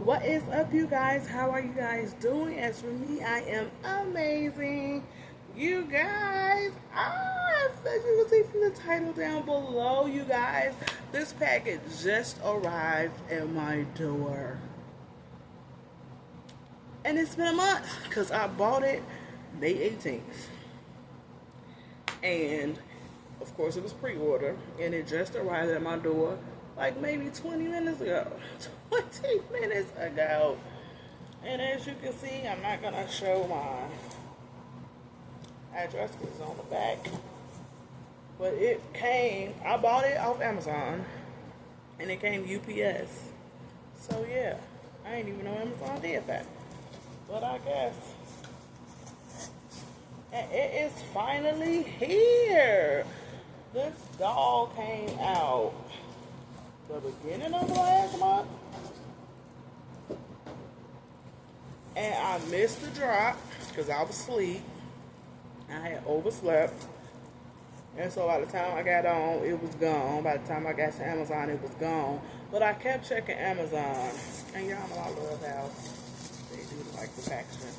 What is up, you guys? How are you guys doing? As for me, I am amazing. You guys, as you can see from the title down below, you guys, this package just arrived at my door. And it's been a month because I bought it May 18th. And of course, it was pre-order, and it just arrived at my door like maybe 20 minutes ago. 20 minutes ago. And as you can see, I'm not going to show my address because it's on the back. But it came, I bought it off Amazon, and it came UPS. So yeah, I didn't even know Amazon did that. But I guess. And it is finally here. This doll came out the beginning of last month. And I missed the drop because I was asleep. I had overslept. And so by the time I got on, it was gone. By the time I got to Amazon, it was gone. But I kept checking Amazon. And y'all know I love how they do like the packaging.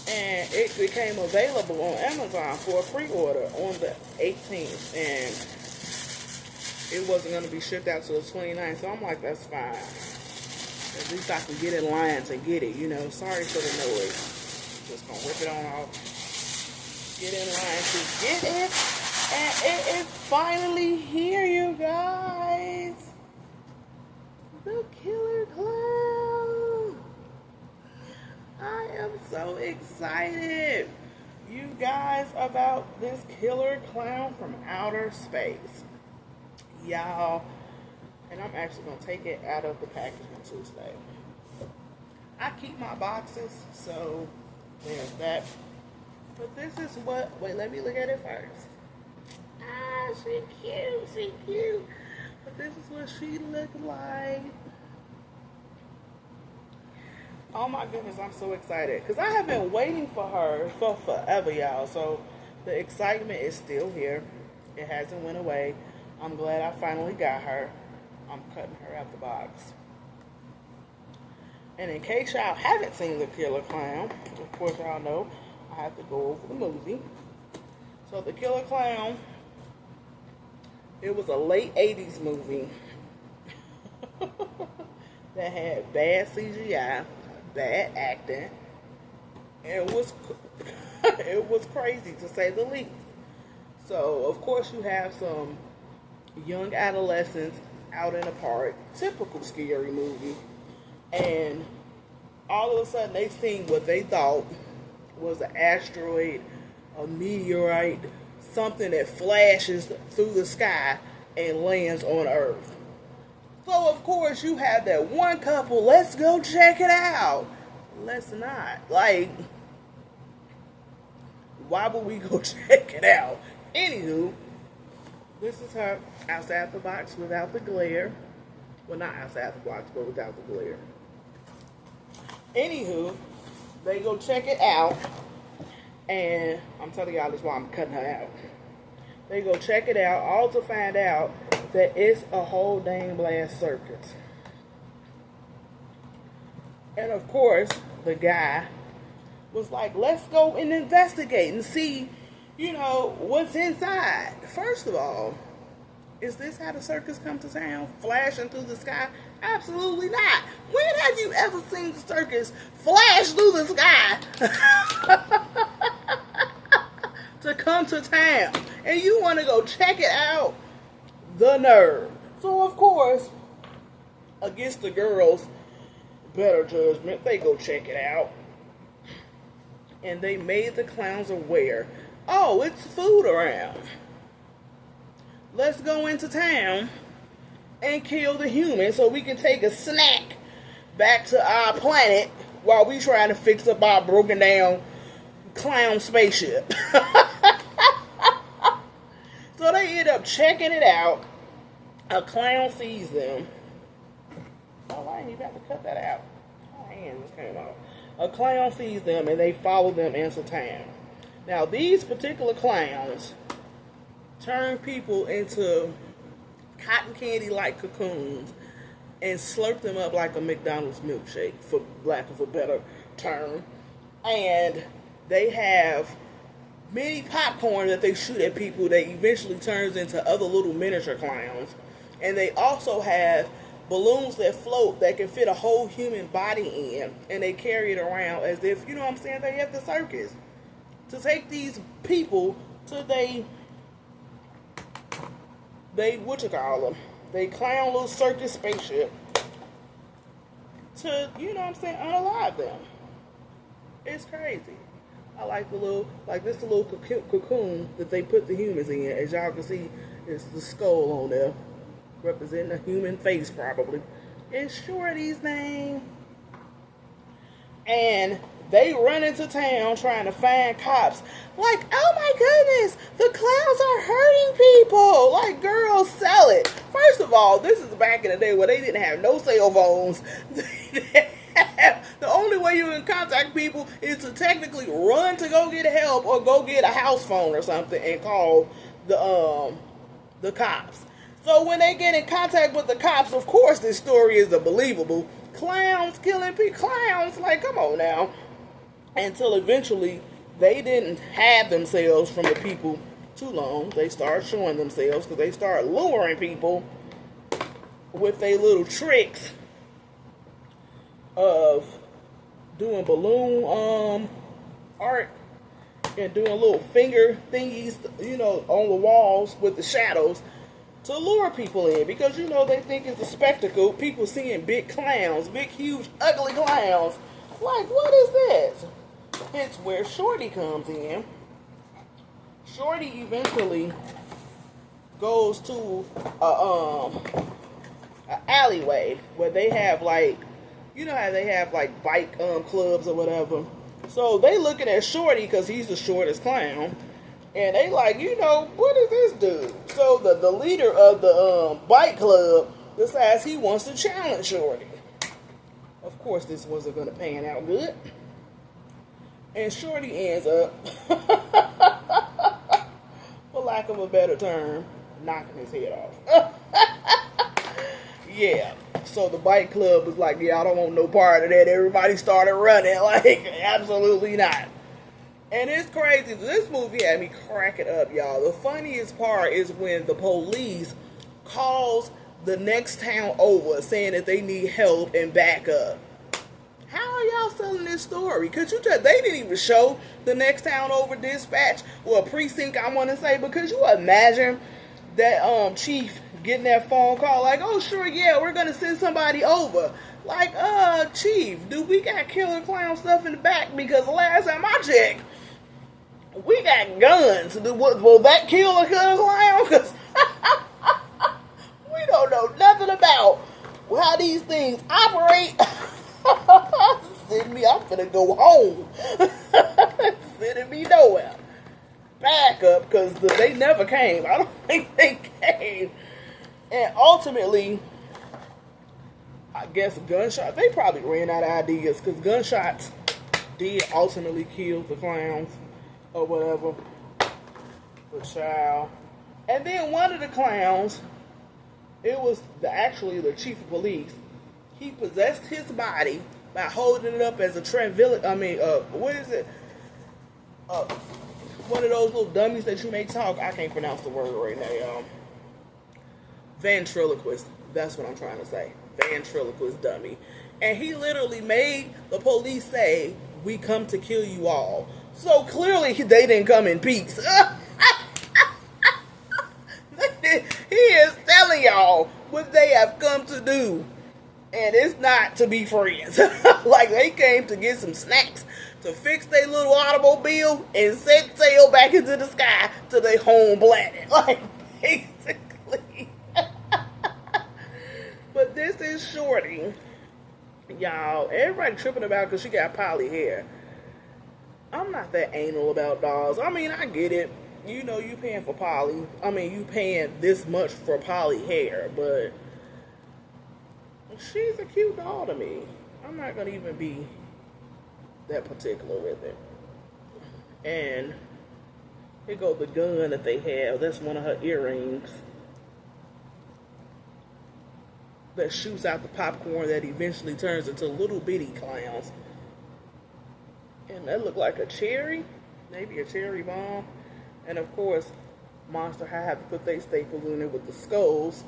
And it became available on Amazon for a pre-order on the 18th. And it wasn't going to be shipped out till the 29th. So I'm like, that's fine. At least I can get in line to get it, you know. Sorry for the noise. Just going to rip it on off. Get in line to get it. And it is finally here, you guys. The Killer Clown. I am so excited, you guys, about this Killer Clown from outer space. Y'all, and I'm actually going to take it out of the packaging too today. I keep my boxes, so there's that. But this is what, wait, let me look at it first. She cute. But this is what she looked like. Oh my goodness, I'm so excited. Because I have been waiting for her for forever, y'all. So the excitement is still here. It hasn't went away. I'm glad I finally got her. I'm cutting her out the box. And in case y'all haven't seen The Killer Clown, of course y'all know I have to go over the movie. So The Killer Clown, it was a late 80s movie that had bad CGI, bad acting, and it was crazy to say the least. So of course you have some young adolescents out in a park, typical scary movie, and all of a sudden they seen what they thought was an asteroid, a meteorite, something that flashes through the sky and lands on Earth. So of course you have that one couple, let's go check it out. Let's not. Like, why would we go check it out? Anywho, this is her outside the box without the glare. Well, not outside the box, but without the glare. Anywho, they go check it out. And I'm telling y'all this while I'm cutting her out. They go check it out, all to find out that it's a whole dang blast circus. And of course, the guy was like, let's go and investigate and see, you know, what's inside. First of all, is this how the circus come to town? Flashing through the sky? Absolutely not. When have you ever seen the circus flash through the sky to come to town? And you want to go check it out? The nerve. So of course, against the girls' better judgment, they go check it out. And they made the clowns aware, oh, it's food around. Let's go into town and kill the humans so we can take a snack back to our planet while we trying to fix up our broken down clown spaceship. So they end up checking it out. A clown sees them. Oh, I ain't even have to cut that out. My hand just came off. A clown sees them and they follow them into town. Now these particular clowns turn people into cotton candy like cocoons and slurp them up like a McDonald's milkshake, for lack of a better term. And they have mini popcorn that they shoot at people that eventually turns into other little miniature clowns. And they also have balloons that float that can fit a whole human body in, and they carry it around as if, you know what I'm saying, they at the circus to take these people to they what you call them, they clown little circus spaceship to, you know what I'm saying, unalive them. It's crazy. I like the little, like this the little cocoon that they put the humans in. As y'all can see, it's the skull on there, representing a human face probably. It's Shorty's name. And they run into town trying to find cops. Like, oh my goodness, the clowns are hurting people. Like, girl, sell it. First of all, this is back in the day where they didn't have no cell phones. The only way you can contact people is to technically run to go get help or go get a house phone or something and call the cops. So when they get in contact with the cops, of course this story is believable. Clowns killing people, clowns, like, come on now. Until eventually they didn't hide themselves from the people too long. They started showing themselves because they started luring people with their little tricks of doing balloon art and doing little finger thingies, you know, on the walls with the shadows to lure people in, because, you know, they think it's a spectacle. People seeing big clowns, big, huge, ugly clowns. Like, what is this? Hence where Shorty comes in. Shorty eventually goes to a alleyway where they have, like, you know how they have like bike clubs or whatever. So they looking at Shorty because he's the shortest clown, and they like, you know, what is this dude? So the leader of the bike club decides he wants to challenge Shorty. Of course, this wasn't going to pan out good, and Shorty ends up, for lack of a better term, knocking his head off. Yeah. So the bike club was like, yeah, I don't want no part of that. Everybody started running. Like, absolutely not. And it's crazy. This movie had me cracking up, y'all. The funniest part is when the police calls the next town over saying that they need help and backup. How are y'all selling this story? Could you tell they didn't even show the next town over dispatch or precinct, I want to say, because you imagine that chief getting that phone call like, oh, sure, yeah, we're going to send somebody over. Like, chief, do we got killer clown stuff in the back? Because the last time I checked, we got guns. Will that kill a killer clown? Because we don't know nothing about how these things operate. Send me, I'm finna go home. Sending me nowhere. Back up, because they never came. I don't think they came. And ultimately, I guess gunshots, they probably ran out of ideas, because gunshots did ultimately kill the clowns or whatever. The child. And then one of the clowns, it was actually the chief of police. He possessed his body by holding it up as a what is it? One of those little dummies that you may talk. I can't pronounce the word right now, y'all. Ventriloquist. That's what I'm trying to say. Ventriloquist dummy. And he literally made the police say, we come to kill you all. So clearly they didn't come in peace. He is telling y'all what they have come to do. And it's not to be friends. Like, they came to get some snacks, to fix their little automobile, and set sail back into the sky to their home planet. Like, basically. But this is Shorty. Y'all, everybody tripping about because she got poly hair. I'm not that anal about dolls. I mean, I get it. You know, you paying for poly. I mean, you paying this much for poly hair, but she's a cute doll to me. I'm not going to even be that particular with it. And here goes the gun that they have. That's one of her earrings. that shoots out the popcorn that eventually turns into little bitty clowns. And that looked like a cherry, maybe a cherry bomb. And of course, Monster High had to put their staples in it with the skulls.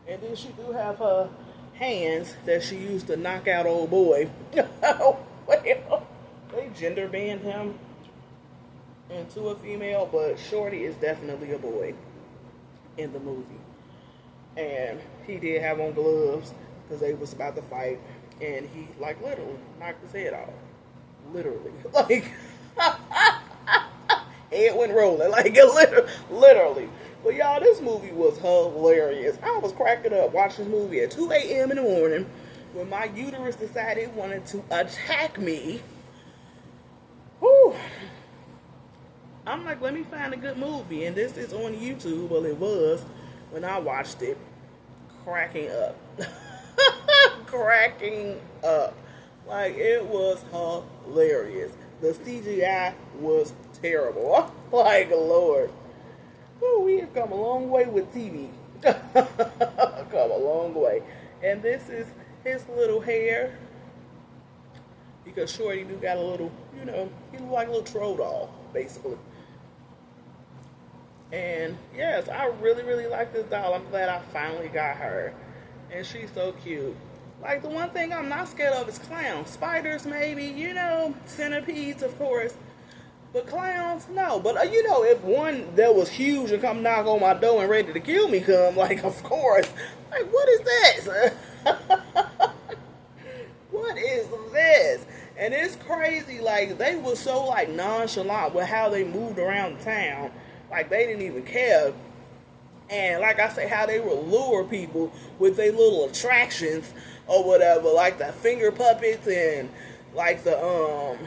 And then she do have her hands that she used to knock out old boy. Well, they gender banned him into a female, but Shorty is definitely a boy in the movie. And he did have on gloves because they was about to fight, and he like literally knocked his head off. Literally. Like head went rolling. Like literally. But y'all, this movie was hilarious. I was cracking up watching this movie at 2 a.m. in the morning when my uterus decided it wanted to attack me. Whew. I'm like, let me find a good movie. And this is on YouTube. Well, it was when I watched it. Cracking up. Cracking up. Like, it was hilarious. The CGI was terrible. Like, Lord. Oh, we have come a long way with TV. Come a long way. And this is his little hair. Because Shorty do got a little, you know, he look like a little troll doll, basically. And yes, I really, really like this doll. I'm glad I finally got her. And she's so cute. Like, the one thing I'm not scared of is clowns. Spiders, maybe, you know, centipedes, of course. But clowns, no. But, you know, if one that was huge and come knock on my door and ready to kill me come, like, of course. Like, what is this? What is this? And it's crazy, like, they were so, like, nonchalant with how they moved around the town. Like, they didn't even care. And, like I say, how they would lure people with their little attractions or whatever. Like, the finger puppets and, like, the,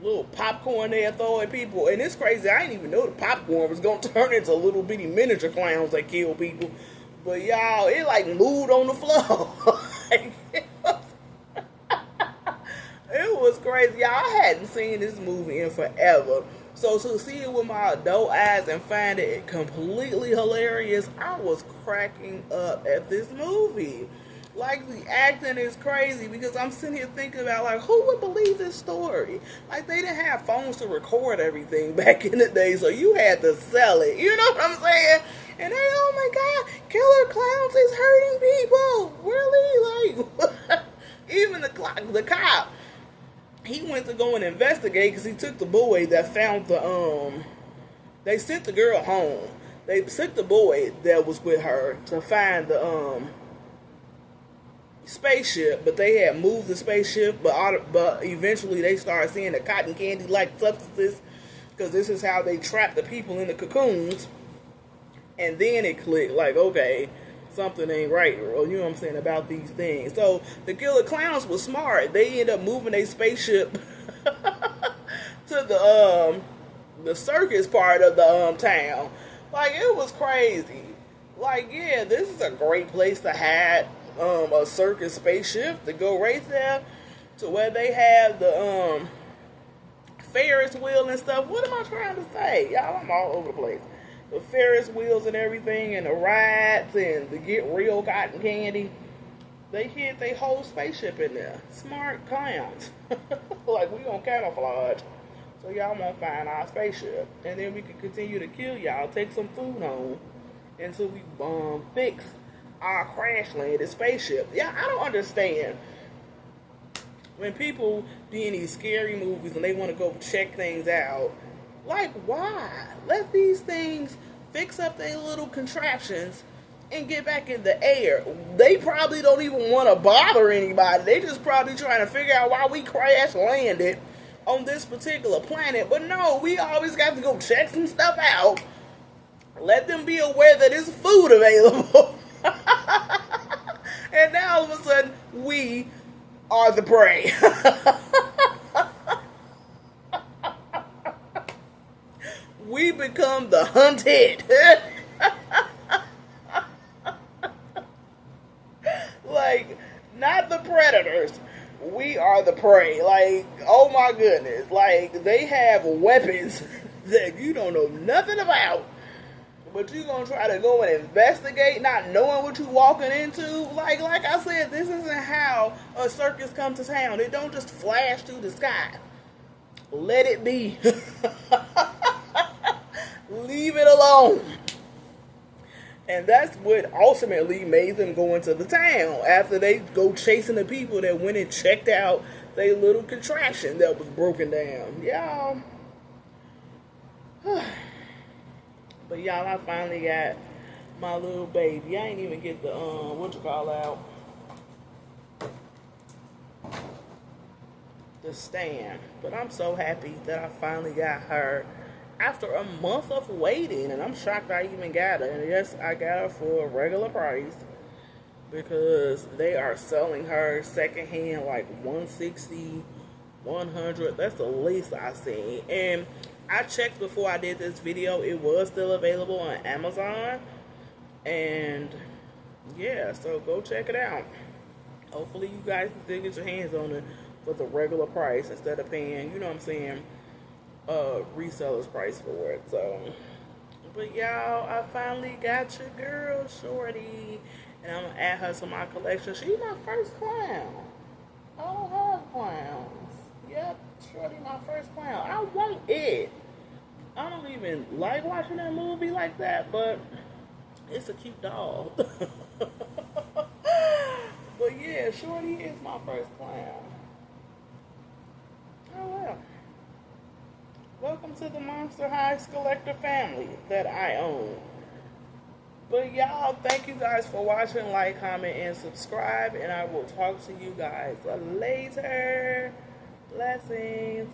little popcorn they throw at people. And it's crazy, I didn't even know the popcorn was going to turn into little bitty miniature clowns that kill people. But, y'all, it, like, moved on the floor. Like, it was crazy. Y'all, I hadn't seen this movie in forever. So to see it with my adult eyes and find it completely hilarious, I was cracking up at this movie. Like, the acting is crazy because I'm sitting here thinking about, like, who would believe this story? Like, they didn't have phones to record everything back in the day, so you had to sell it. You know what I'm saying? And they, oh my God, Killer Klowns is hurting people. Really? Like, even the cop, he went to go and investigate because he took the boy that found the, they sent the girl home. They sent the boy that was with her to find the, spaceship, but they had moved the spaceship, but eventually they started seeing the cotton candy-like substances because this is how they trap the people in the cocoons. And then it clicked, like, okay, something ain't right, or you know what I'm saying, about these things. So the Killer Klowns was smart. They ended up moving their spaceship to the circus part of the town. Like, it was crazy. Like, yeah, this is a great place to have a circus spaceship to go right there to where they have the Ferris wheel and stuff. What am I trying to say? Y'all, I'm all over the place. The Ferris wheels and everything, and the rides, and the get real cotton candy. They hid their whole spaceship in there. Smart clowns. Like, we gonna camouflage, so y'all won't find our spaceship. And then we can continue to kill y'all, take some food home, until we fix our crash landed spaceship. Yeah, I don't understand. When people be in these scary movies and they want to go check things out, like, why? Let these things fix up their little contraptions and get back in the air. They probably don't even want to bother anybody. They just probably trying to figure out why we crash landed on this particular planet. But no, we always got to go check some stuff out. Let them be aware that there's food available. And now all of a sudden, we are the prey. We become the hunted. Like, not the predators. We are the prey. Like, oh my goodness. Like, they have weapons that you don't know nothing about. But you gonna try to go and investigate, not knowing what you walking into. Like I said, this isn't how a circus comes to town. It don't just flash through the sky. Let it be. Leave it alone. And that's what ultimately made them go into the town after they go chasing the people that went and checked out their little contraption that was broken down. Y'all. But y'all, I finally got my little baby. I ain't even get the, out. The stand. But I'm so happy that I finally got her after a month of waiting. And I'm shocked I even got her. And yes, I got her for a regular price. Because they are selling her secondhand like $160, $100. That's the least I seen. And I checked before I did this video. It was still available on Amazon. And yeah, so go check it out. Hopefully you guys can still get your hands on it for the regular price instead of paying, you know what I'm saying, reseller's price for it. So, but y'all, I finally got your girl, Shorty. And I'm going to add her to my collection. She's my first clown. I don't have clowns. Yep, Shorty my first clown. I want it. I don't even like watching that movie like that, but it's a cute doll. But yeah, Shorty is my first clown. Oh well. Welcome to the Monster High Collector family that I own. But y'all, thank you guys for watching. Like, comment, and subscribe. And I will talk to you guys later. Blessings.